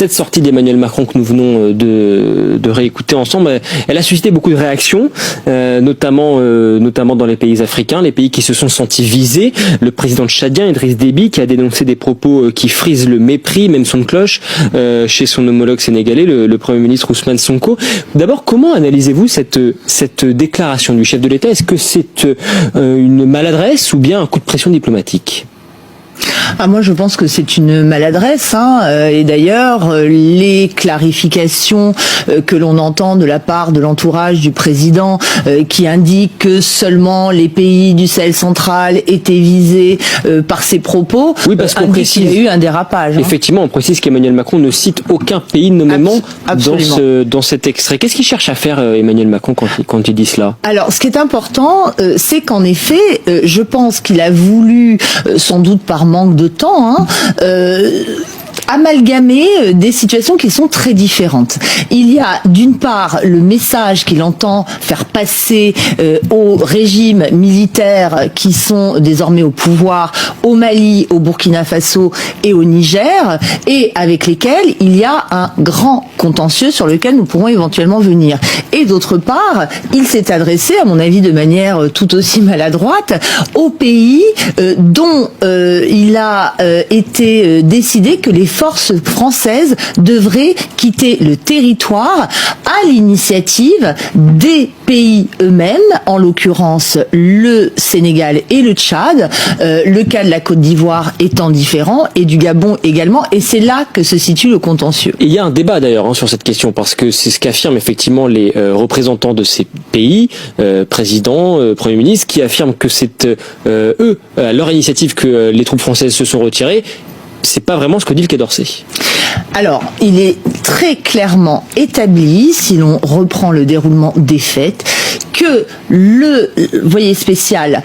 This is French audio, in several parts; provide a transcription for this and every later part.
cette sortie d'Emmanuel Macron que nous venons de réécouter ensemble, elle a suscité beaucoup de réactions, notamment dans les pays africains, les pays qui se sont sentis visés. Le président tchadien Idriss Déby qui a dénoncé des propos qui frisent le mépris, même son de cloche, chez son homologue sénégalais, le Premier ministre Ousmane Sonko. D'abord, comment analysez-vous cette déclaration du chef de l'État? Est-ce que c'est une maladresse ou bien un coup de pression diplomatique? Moi, je pense que c'est une maladresse, et d'ailleurs, les clarifications que l'on entend de la part de l'entourage du président, qui indiquent que seulement les pays du Sahel central étaient visés par ces propos, oui, parce qu'on précise qu'il y a eu un dérapage. Effectivement, on précise qu'Emmanuel Macron ne cite aucun pays nommément dans cet extrait. Qu'est-ce qu'il cherche à faire, Emmanuel Macron, quand il dit cela? Alors, ce qui est important, c'est qu'en effet, je pense qu'il a voulu, sans doute par manque de temps, amalgamer des situations qui sont très différentes. Il y a d'une part le message qu'il entend faire passer aux régimes militaires qui sont désormais au pouvoir au Mali, au Burkina Faso et au Niger, et avec lesquels il y a un grand contentieux sur lequel nous pourrons éventuellement venir. Et d'autre part, il s'est adressé, à mon avis de manière tout aussi maladroite, aux pays dont il a été décidé que les forces françaises devraient quitter le territoire à l'initiative des pays eux-mêmes, en l'occurrence le Sénégal et le Tchad, le cas de la Côte d'Ivoire étant différent, et du Gabon également, et c'est là que se situe le contentieux. Il y a un débat d'ailleurs sur cette question, parce que c'est ce qu'affirment effectivement les représentants de ces pays, présidents, premiers ministres, qui affirment que c'est eux, à leur initiative, que les troupes françaises se sont retirées. C'est pas vraiment ce que dit le Quai d'Orsay. Alors, il est très clairement établi, si l'on reprend le déroulement des faits, que le voyer spécial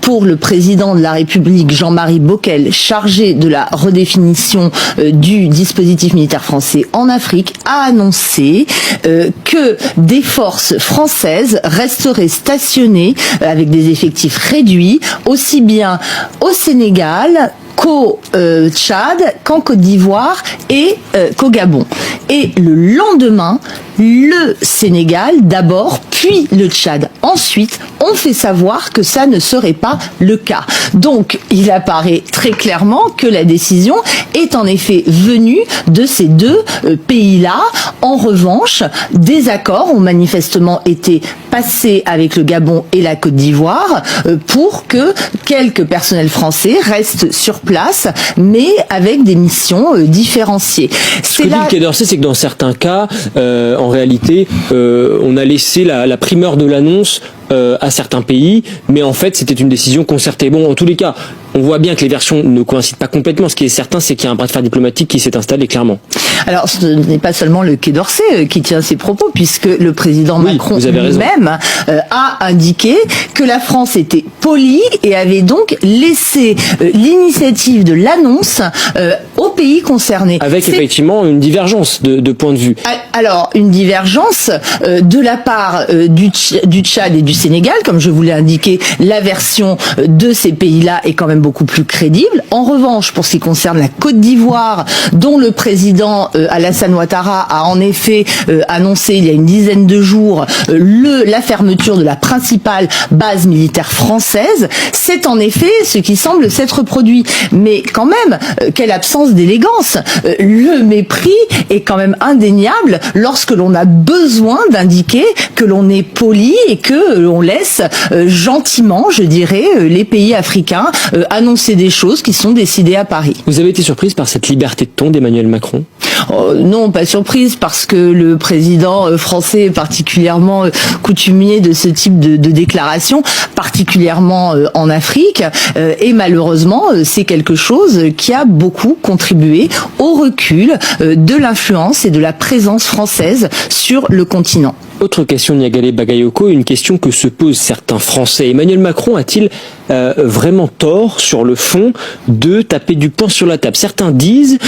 pour le président de la République, Jean-Marie Bockel, chargé de la redéfinition du dispositif militaire français en Afrique, a annoncé que des forces françaises resteraient stationnées avec des effectifs réduits, aussi bien au Sénégal qu'au Tchad, qu'en Côte d'Ivoire et qu'au Gabon. Et le lendemain, le Sénégal d'abord, puis le Tchad ensuite, ont fait savoir que ça ne serait pas le cas. Donc, il apparaît très clairement que la décision est en effet venue de ces deux pays-là. En revanche, des accords ont manifestement été passés avec le Gabon et la Côte d'Ivoire pour que quelques personnels français restent sur place, mais avec des missions différenciées. Ce que dit le Quai d'Orsay, c'est que dans certains cas, en réalité, on a laissé la primeur de l'annonce à certains pays, mais en fait c'était une décision concertée. Bon, en tous les cas, on voit bien que les versions ne coïncident pas complètement. Ce qui est certain, c'est qu'il y a un bras de fer diplomatique qui s'est installé clairement. Alors, ce n'est pas seulement le Quai d'Orsay qui tient ces propos, puisque le président Macron lui-même a indiqué que la France était polie et avait donc laissé l'initiative de l'annonce aux pays concernés. Avec effectivement une divergence de point de vue. Alors, une divergence de la part du Tchad et du Sénégal, comme je vous l'ai indiqué, la version de ces pays-là est quand même beaucoup plus crédible. En revanche, pour ce qui concerne la Côte d'Ivoire, dont le président Alassane Ouattara a en effet annoncé il y a une dizaine de jours la fermeture de la principale base militaire française, c'est en effet ce qui semble s'être produit. Mais quand même, quelle absence d'élégance. Le mépris est quand même indéniable lorsque l'on a besoin d'indiquer que l'on est poli et que l'on laisse gentiment, je dirais, les pays africains annoncer des choses qui sont décidées à Paris. Vous avez été surprise par cette liberté de ton d'Emmanuel Macron ? Non, pas surprise, parce que le président français est particulièrement coutumier de ce type de déclaration, particulièrement en Afrique, et malheureusement, c'est quelque chose qui a beaucoup contribué au recul de l'influence et de la présence française sur le continent. Autre question, Niagale Bagayoko, une question que se posent certains Français. Emmanuel Macron a-t-il vraiment tort sur le fond de taper du poing sur la table ? Certains disent...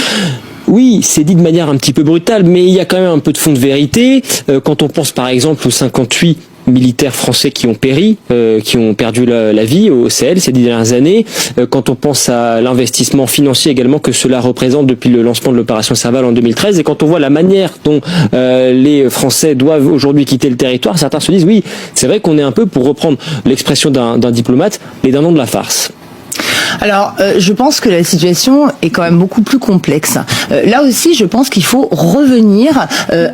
Oui, c'est dit de manière un petit peu brutale, mais il y a quand même un peu de fond de vérité. Quand on pense par exemple aux 58 militaires français qui ont péri, qui ont perdu la vie au Sahel ces 10 dernières années. Quand on pense à l'investissement financier également que cela représente depuis le lancement de l'opération Serval en 2013, et quand on voit la manière dont les Français doivent aujourd'hui quitter le territoire, certains se disent oui, c'est vrai qu'on est un peu, pour reprendre l'expression d'un diplomate, les dindons de la farce. Alors, je pense que la situation est quand même beaucoup plus complexe. Là aussi, je pense qu'il faut revenir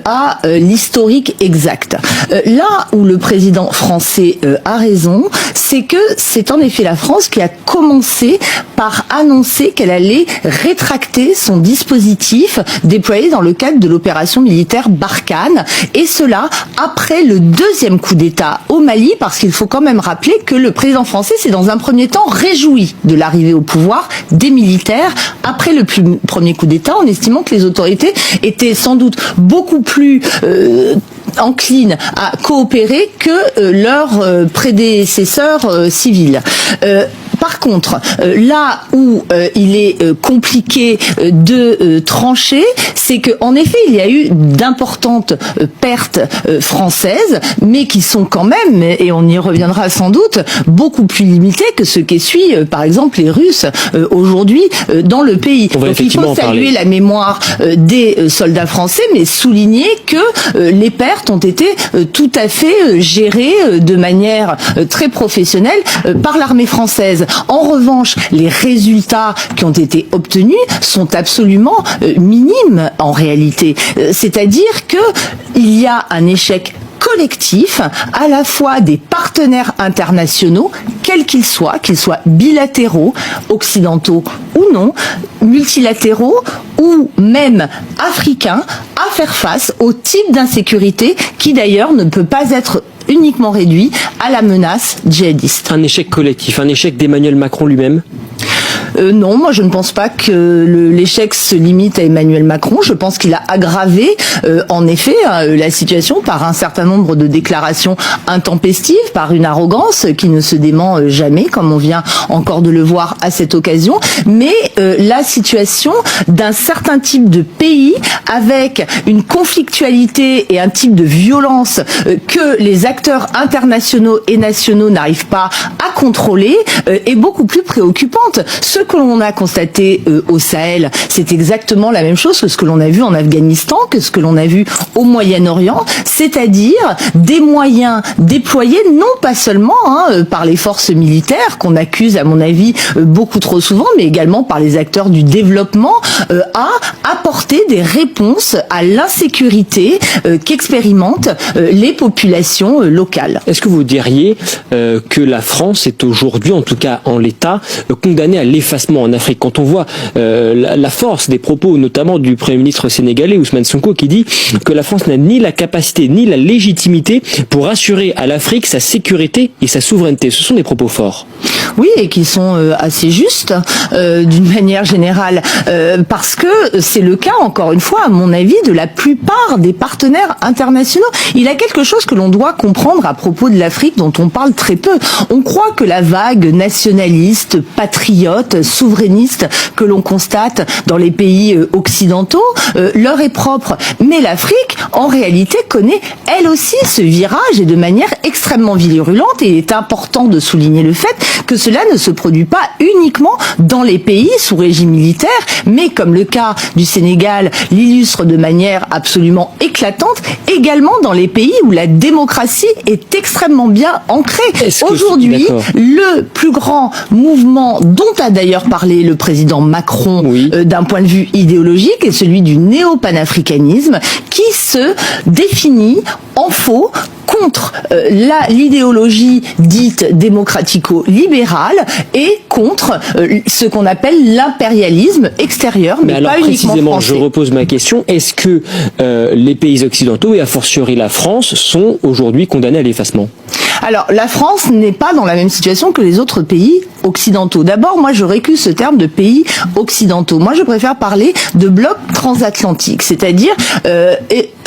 à l'historique exact. Là où le président français a raison, c'est que c'est en effet la France qui a commencé par annoncer qu'elle allait rétracter son dispositif déployé dans le cadre de l'opération militaire Barkhane, et cela après le deuxième coup d'État au Mali, parce qu'il faut quand même rappeler que le président français s'est dans un premier temps réjoui de l'arrivée au pouvoir des militaires après le premier coup d'État, en estimant que les autorités étaient sans doute beaucoup plus enclines à coopérer que leurs prédécesseurs civils. Par contre, là où il est compliqué de trancher, c'est qu'en effet, il y a eu d'importantes pertes françaises, mais qui sont quand même, et on y reviendra sans doute, beaucoup plus limitées que ce qu'essuient, par exemple, les Russes aujourd'hui dans le pays. Donc il faut saluer la mémoire des soldats français, mais souligner que les pertes ont été tout à fait gérées de manière très professionnelle par l'armée française. En revanche, les résultats qui ont été obtenus sont absolument minimes en réalité. C'est-à-dire que il y a un échec collectif, à la fois des partenaires internationaux, quels qu'ils soient bilatéraux, occidentaux ou non, multilatéraux ou même africains, à faire face au type d'insécurité qui d'ailleurs ne peut pas être uniquement réduit à la menace djihadiste. Un échec collectif, un échec d'Emmanuel Macron lui-même ? Non, moi je ne pense pas que l'échec se limite à Emmanuel Macron. Je pense qu'il a aggravé en effet la situation par un certain nombre de déclarations intempestives, par une arrogance qui ne se dément jamais, comme on vient encore de le voir à cette occasion. Mais la situation d'un certain type de pays avec une conflictualité et un type de violence que les acteurs internationaux et nationaux n'arrivent pas à contrôler est beaucoup plus préoccupante. Ce que l'on a constaté au Sahel, c'est exactement la même chose que ce que l'on a vu en Afghanistan, que ce que l'on a vu au Moyen-Orient, c'est-à-dire des moyens déployés non pas seulement par les forces militaires, qu'on accuse à mon avis beaucoup trop souvent, mais également par les acteurs du développement, à apporter des réponses à l'insécurité qu'expérimentent les populations locales. Est-ce que vous diriez que la France est aujourd'hui, en tout cas en l'état, condamnée à l'effacement en Afrique? Quand on voit la force des propos, notamment du Premier ministre sénégalais Ousmane Sonko, qui dit que la France n'a ni la capacité ni la légitimité pour assurer à l'Afrique sa sécurité et sa souveraineté. Ce sont des propos forts. Oui, et qui sont assez justes d'une manière générale, parce que c'est le cas, encore une fois, à mon avis, de la plupart des partenaires internationaux. Il y a quelque chose que l'on doit comprendre à propos de l'Afrique dont on parle très peu. On croit que la vague nationaliste, patriote, souverainiste que l'on constate dans les pays occidentaux leur est propre. Mais l'Afrique, en réalité, connaît elle aussi ce virage, et de manière extrêmement virulente, et il est important de souligner le fait que cela ne se produit pas uniquement dans les pays sous régime militaire, mais comme le cas du Sénégal l'illustre de manière absolument éclatante, également dans les pays où la démocratie est extrêmement bien ancrée. Aujourd'hui, le plus grand mouvement dont a d'ailleurs parlé le président Macron, oui, d'un point de vue idéologique, est celui du néo-panafricanisme, qui se définit en faux contre l'idéologie dite démocratico-libérale et contre ce qu'on appelle l'impérialisme extérieur, mais alors, pas uniquement précisément, français. Je repose ma question. Est-ce que les pays occidentaux, et a fortiori la France, sont aujourd'hui condamnés à l'effacement ? Alors, la France n'est pas dans la même situation que les autres pays occidentaux. D'abord, moi, je récuse ce terme de pays occidentaux. Moi, je préfère parler de bloc transatlantique, c'est-à-dire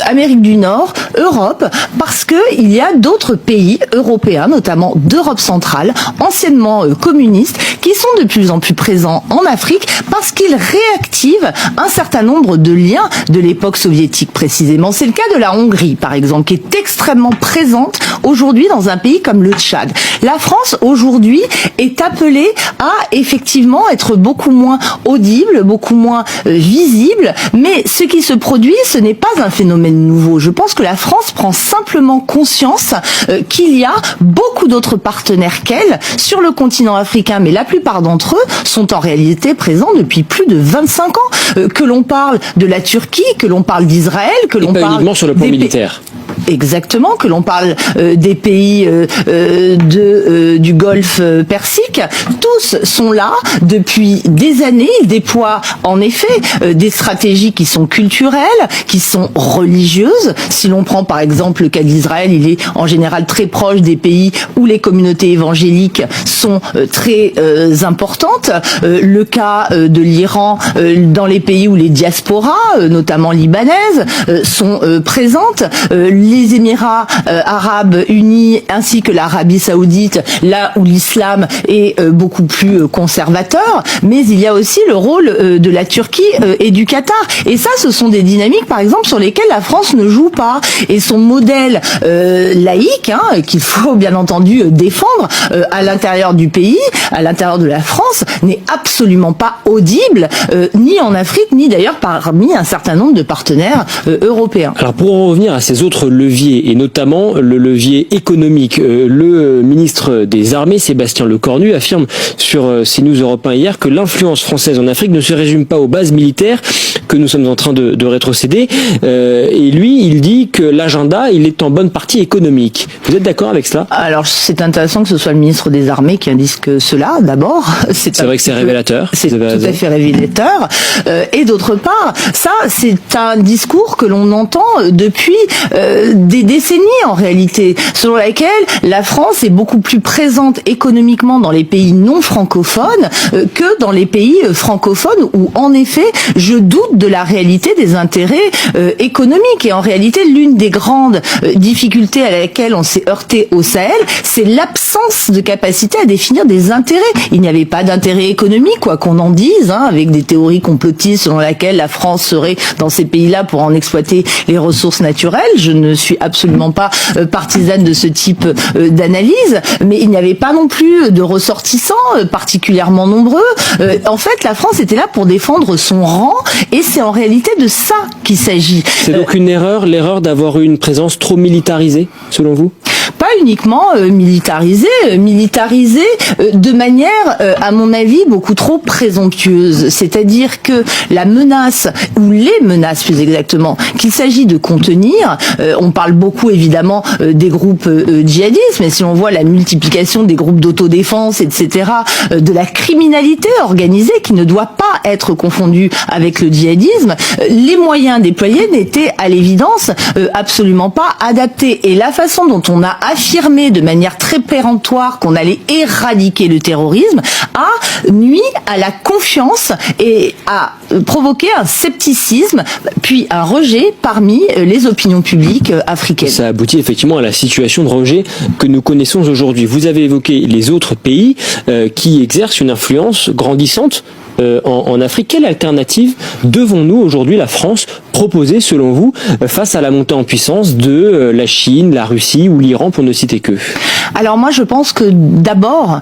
Amérique du Nord, Europe, parce que il y a d'autres pays européens, notamment d'Europe centrale, anciennement communistes, qui sont de plus en plus présents en Afrique parce qu'ils réactivent un certain nombre de liens de l'époque soviétique précisément. C'est le cas de la Hongrie, par exemple, qui est extrêmement présente aujourd'hui dans un pays comme le Tchad. La France, aujourd'hui, est appelée à effectivement être beaucoup moins audible, beaucoup moins visible, mais ce qui se produit, ce n'est pas un phénomène nouveau. Je pense que la France prend simplement conscience qu'il y a beaucoup d'autres partenaires qu'elle sur le continent africain, mais la plupart d'entre eux sont en réalité présents depuis plus de 25 ans. Que l'on parle de la Turquie, que l'on parle d'Israël, que l'on parle uniquement sur le plan militaire. Exactement, que l'on parle des pays du Golfe Persique, tous sont là depuis des années. Ils déploient en effet des stratégies qui sont culturelles, qui sont religieuses. Si l'on prend par exemple le cas d'Israël, il est en général très proche des pays où les communautés évangéliques sont très importantes. Le cas de l'Iran, dans les pays où les diasporas, notamment libanaises, sont présentes. Les Émirats arabes unis ainsi que l'Arabie saoudite, là où l'islam est beaucoup plus conservateur, mais il y a aussi le rôle de la Turquie et du Qatar. Et ça, ce sont des dynamiques, par exemple, sur lesquelles la France ne joue pas. Et son modèle laïque, qu'il faut bien entendu défendre à l'intérieur du pays, à l'intérieur de la France, n'est absolument pas audible, ni en Afrique, ni d'ailleurs parmi un certain nombre de partenaires européens. Alors pour en revenir à ces autres leviers, et notamment le levier économique, le ministre des Armées, Sébastien Lecornu, affirme sur CNews Europe 1 hier que l'influence française en Afrique ne se résume pas aux bases militaires, que nous sommes en train de rétrocéder. Et lui, il dit que l'agenda, il est en bonne partie économique. Vous êtes d'accord avec cela? Alors, c'est intéressant que ce soit le ministre des Armées qui indique cela, d'abord. C'est vrai que c'est révélateur. C'est tout à fait révélateur. Et d'autre part, ça, c'est un discours que l'on entend depuis des décennies, en réalité, selon laquelle la France est beaucoup plus présente économiquement dans les pays non francophones que dans les pays francophones où, en effet, je doute de la réalité des intérêts économiques. Et en réalité, l'une des grandes difficultés à laquelle on s'est heurté au Sahel, c'est l'absence de capacité à définir des intérêts. Il n'y avait pas d'intérêt économique, quoi qu'on en dise, avec des théories complotistes selon laquelle la France serait dans ces pays-là pour en exploiter les ressources naturelles. Je ne suis absolument pas partisane de ce type d'analyse, mais il n'y avait pas non plus de ressortissants particulièrement nombreux. En fait, la France était là pour défendre son rang, et c'est en réalité de ça qu'il s'agit. C'est donc une erreur, l'erreur d'avoir eu une présence trop militarisée, selon vous ? Pas uniquement militarisée de manière, à mon avis, beaucoup trop présomptueuse. C'est-à-dire que la menace, ou les menaces plus exactement, qu'il s'agit de contenir, on parle beaucoup évidemment des groupes djihadistes, mais si on voit la multiplication des groupes d'autodéfense, etc., de la criminalité organisée qui ne doit pas être confondue avec le djihadisme, les moyens déployés n'étaient à l'évidence absolument pas adaptés. Et la façon dont on a affirmé de manière très péremptoire qu'on allait éradiquer le terrorisme a nui à la confiance et a provoqué un scepticisme, puis un rejet parmi les opinions publiques africaines. Ça aboutit effectivement à la situation de rejet que nous connaissons aujourd'hui. Vous avez évoqué les autres pays qui exercent une influence grandissante en Afrique. Quelle alternative devons-nous aujourd'hui, la France, proposer selon vous face à la montée en puissance de la Chine, la Russie ou l'Iran, pour ne citer qu'eux? Alors moi je pense que d'abord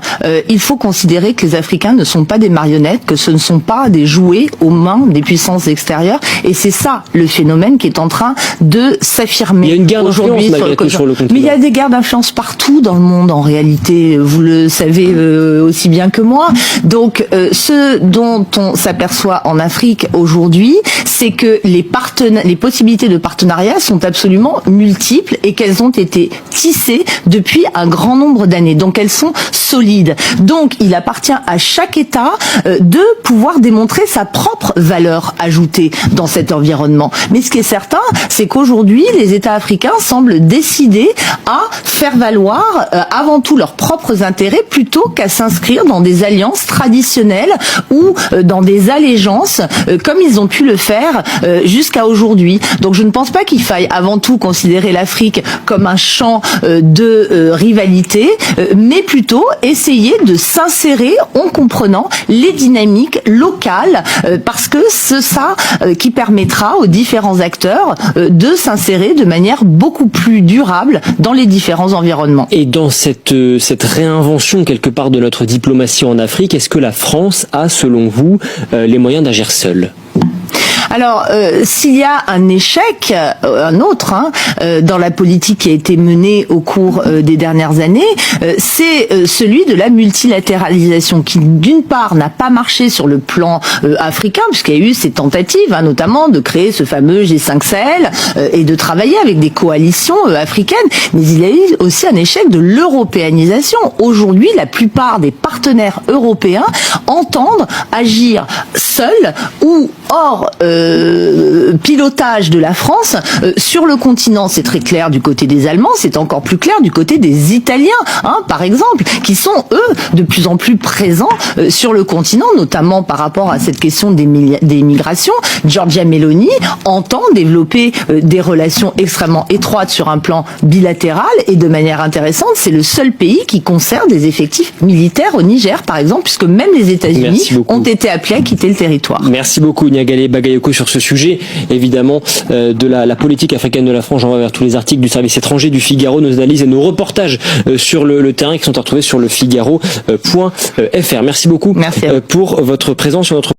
il faut considérer que les Africains ne sont pas des marionnettes, que ce ne sont pas des jouets aux mains des puissances extérieures, et c'est ça le phénomène qui est en train de s'affirmer. Il y a une guerre aujourd'hui sur le continent. Mais il y a des guerres d'influence partout dans le monde en réalité, vous le savez aussi bien que moi. Donc ce dont on s'aperçoit en Afrique aujourd'hui, c'est que les possibilités de partenariat sont absolument multiples et qu'elles ont été tissées depuis un grand nombre d'années. Donc elles sont solides. Donc il appartient à chaque État de pouvoir démontrer sa propre valeur ajoutée dans cet environnement. Mais ce qui est certain, c'est qu'aujourd'hui, les États africains semblent décidés à faire valoir avant tout leurs propres intérêts plutôt qu'à s'inscrire dans des alliances traditionnelles ou dans des allégeances comme ils ont pu le faire jusqu'à aujourd'hui. Donc je ne pense pas qu'il faille avant tout considérer l'Afrique comme un champ de rivalité, mais plutôt essayer de s'insérer en comprenant les dynamiques locales, parce que c'est ça qui permettra aux différents acteurs de s'insérer de manière beaucoup plus durable dans les différents environnements. Et dans cette réinvention quelque part de notre diplomatie en Afrique, est-ce que la France a, selon vous, les moyens d'agir seule ? Alors, s'il y a un échec, un autre, dans la politique qui a été menée au cours des dernières années, c'est celui de la multilatéralisation qui, d'une part, n'a pas marché sur le plan africain, puisqu'il y a eu ces tentatives, notamment de créer ce fameux G5 Sahel et de travailler avec des coalitions africaines, mais il y a eu aussi un échec de l'européanisation. Aujourd'hui, la plupart des partenaires européens entendent agir seuls ou hors pilotage de la France sur le continent. C'est très clair du côté des Allemands, c'est encore plus clair du côté des Italiens, par exemple, qui sont, eux, de plus en plus présents sur le continent, notamment par rapport à cette question des migrations. Giorgia Meloni entend développer des relations extrêmement étroites sur un plan bilatéral et de manière intéressante, c'est le seul pays qui conserve des effectifs militaires au Niger, par exemple, puisque même les États-Unis ont été appelés à quitter le territoire. Merci beaucoup, Niagalé Bagayoko, sur ce sujet, évidemment, de la politique africaine de la France. J'en vais vers tous les articles du service étranger du Figaro, nos analyses et nos reportages sur le terrain qui sont à retrouver sur le Figaro.fr. Merci beaucoup pour votre présence sur notre